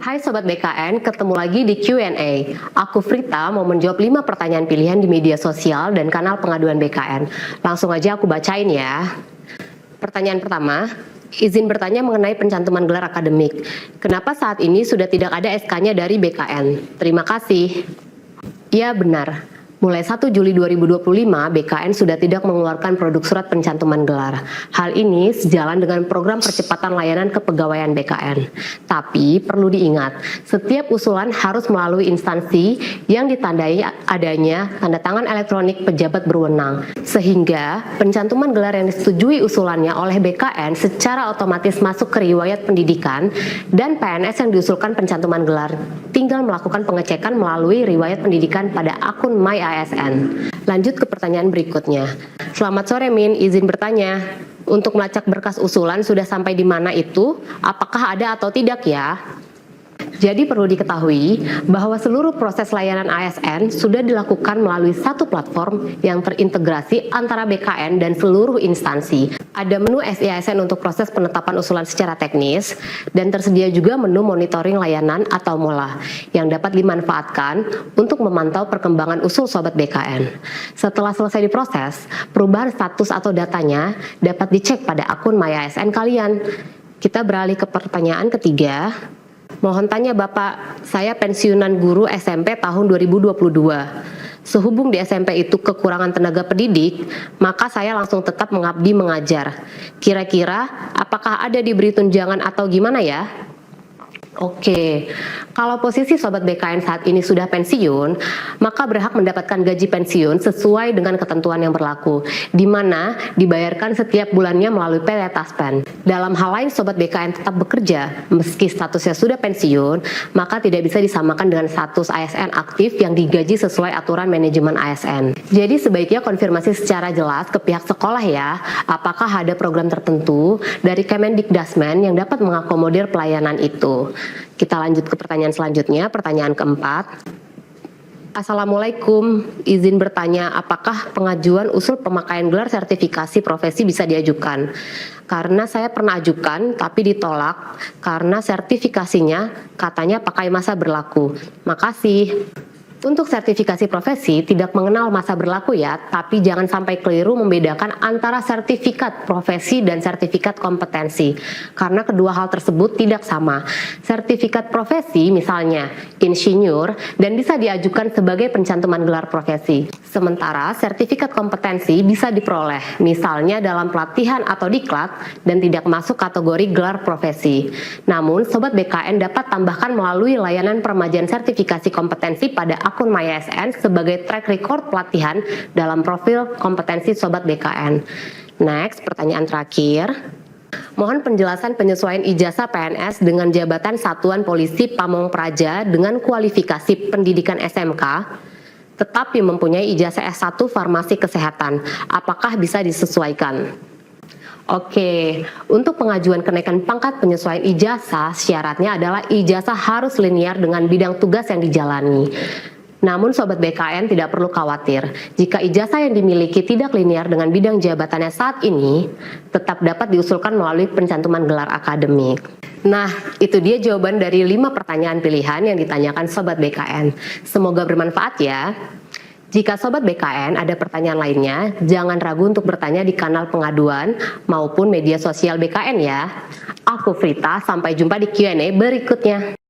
Hai Sobat BKN, ketemu lagi di Q&A. Aku Frita mau menjawab 5 pertanyaan pilihan di media sosial dan kanal pengaduan BKN. Langsung aja aku bacain ya. Pertanyaan pertama, izin bertanya mengenai pencantuman gelar akademik. Kenapa saat ini sudah tidak ada SK-nya dari BKN? Terima kasih. Ya benar. Mulai 1 Juli 2025, BKN sudah tidak mengeluarkan produk surat pencantuman gelar. Hal ini sejalan dengan program percepatan layanan kepegawaian BKN. Tapi perlu diingat, setiap usulan harus melalui instansi yang ditandai adanya tanda tangan elektronik pejabat berwenang. Sehingga pencantuman gelar yang disetujui usulannya oleh BKN secara otomatis masuk ke riwayat pendidikan dan PNS yang diusulkan pencantuman gelar tinggal melakukan pengecekan melalui riwayat pendidikan pada akun MyASN. Lanjut ke pertanyaan berikutnya. Selamat sore Min, izin bertanya. Untuk melacak berkas usulan sudah sampai di mana itu? Apakah ada atau tidak ya? Jadi perlu diketahui bahwa seluruh proses layanan ASN sudah dilakukan melalui satu platform yang terintegrasi antara BKN dan seluruh instansi. Ada menu SIASN untuk proses penetapan usulan secara teknis dan tersedia juga menu monitoring layanan atau MOLA yang dapat dimanfaatkan untuk memantau perkembangan usul Sobat BKN. Setelah selesai diproses, perubahan status atau datanya dapat dicek pada akun MyASN kalian. Kita beralih ke pertanyaan ketiga. Mohon tanya Bapak, saya pensiunan guru SMP tahun 2022. Sehubung di SMP itu kekurangan tenaga pendidik, maka saya langsung tetap mengabdi mengajar. Kira-kira apakah ada diberi tunjangan atau gimana ya? Oke, kalau posisi Sobat BKN saat ini sudah pensiun, maka berhak mendapatkan gaji pensiun sesuai dengan ketentuan yang berlaku, di mana dibayarkan setiap bulannya melalui PT Taspen. Dalam hal lain, Sobat BKN tetap bekerja, meski statusnya sudah pensiun, maka tidak bisa disamakan dengan status ASN aktif yang digaji sesuai aturan manajemen ASN. Jadi sebaiknya konfirmasi secara jelas ke pihak sekolah ya, apakah ada program tertentu dari Kemendikdasmen yang dapat mengakomodir pelayanan itu. Kita lanjut ke pertanyaan selanjutnya, pertanyaan keempat. Assalamualaikum, izin bertanya apakah pengajuan usul pemakaian gelar sertifikasi profesi bisa diajukan? Karena saya pernah ajukan tapi ditolak karena sertifikasinya katanya pakai masa berlaku. Makasih. Untuk sertifikasi profesi tidak mengenal masa berlaku ya, tapi jangan sampai keliru membedakan antara sertifikat profesi dan sertifikat kompetensi, karena kedua hal tersebut tidak sama. Sertifikat profesi misalnya insinyur dan bisa diajukan sebagai pencantuman gelar profesi, sementara sertifikat kompetensi bisa diperoleh misalnya dalam pelatihan atau diklat dan tidak masuk kategori gelar profesi. Namun Sobat BKN dapat tambahkan melalui layanan peremajaan sertifikasi kompetensi pada akun MyASN sebagai track record pelatihan dalam profil kompetensi Sobat BKN. Next, pertanyaan terakhir. Mohon penjelasan penyesuaian ijazah PNS dengan jabatan Satuan Polisi Pamong Praja dengan kualifikasi pendidikan SMK, tetapi mempunyai ijazah S1 Farmasi Kesehatan. Apakah bisa disesuaikan? Oke, untuk pengajuan kenaikan pangkat penyesuaian ijazah, syaratnya adalah ijazah harus linear dengan bidang tugas yang dijalani. Namun Sobat BKN tidak perlu khawatir, jika ijazah yang dimiliki tidak linear dengan bidang jabatannya saat ini, tetap dapat diusulkan melalui pencantuman gelar akademik. Nah, itu dia jawaban dari 5 pertanyaan pilihan yang ditanyakan Sobat BKN. Semoga bermanfaat ya. Jika Sobat BKN ada pertanyaan lainnya, jangan ragu untuk bertanya di kanal pengaduan maupun media sosial BKN ya. Aku Frita, sampai jumpa di Q&A berikutnya.